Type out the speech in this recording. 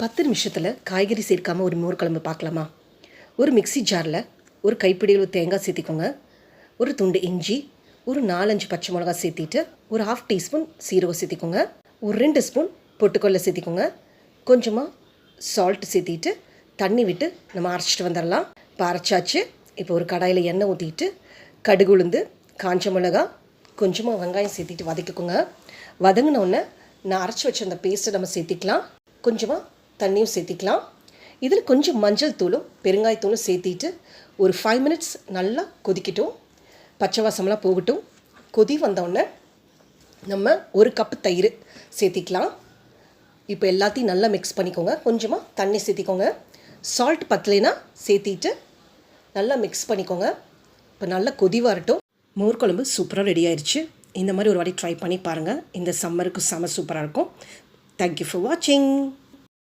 10 நிமிஷத்தில் காய்கறி சேர்க்காமல் ஒரு மோர் குழம்பு பார்க்கலாமா? ஒரு மிக்ஸி ஜாரில் ஒரு கைப்பிடியில் தேங்காய் சேர்த்திக்கோங்க, ஒரு துண்டு இஞ்சி, ஒரு 4-5 பச்சை மிளகா சேர்த்திட்டு ஒரு 1/2 டீஸ்பூன் சீரகம் சேர்த்திக்கோங்க, ஒரு 2 ஸ்பூன் பொட்டுக்கடலை சேர்த்திக்கோங்க, கொஞ்சமாக சால்ட் சேர்த்திட்டு தண்ணி விட்டு நம்ம அரைச்சிட்டு வந்துடலாம். இப்போ அரைச்சாச்சு. இப்போ ஒரு கடாயில் எண்ணெய் ஊற்றிட்டு கடுகு, உளுந்து, காஞ்ச மிளகா, கொஞ்சமாக வெங்காயம் சேர்த்திட்டு வதக்கிக்கோங்க. வதங்கினோடனே நான் அரைச்சி வச்ச அந்த பேஸ்ட்டை நம்ம சேர்த்திக்கலாம். கொஞ்சமாக தண்ணியும் சேர்த்திக்கலாம். இதில் கொஞ்சம் மஞ்சள் தூளும் பெருங்காயத்தூளும் சேர்த்திட்டு ஒரு 5 மினிட்ஸ் நல்லா கொதிக்கட்டும். பச்சை வாசமெல்லாம் போகட்டும். கொதி வந்தோடனே நம்ம ஒரு கப்பு தயிர் சேர்த்திக்கலாம். இப்போ எல்லாத்தையும் நல்லா மிக்ஸ் பண்ணிக்கோங்க. கொஞ்சமாக தண்ணி சேர்த்திக்கோங்க. சால்ட் பத்தலைனா சேர்த்திட்டு நல்லா மிக்ஸ் பண்ணிக்கோங்க. இப்போ நல்லா கொதி வரட்டும். மோர் குழம்பு சூப்பராக ரெடி ஆயிடுச்சு. இந்த மாதிரி ஒரு வாட்டி ட்ரை பண்ணி பாருங்கள். இந்த சம்மருக்கு செம சூப்பராக இருக்கும். தேங்க்யூ ஃபார் வாட்சிங்.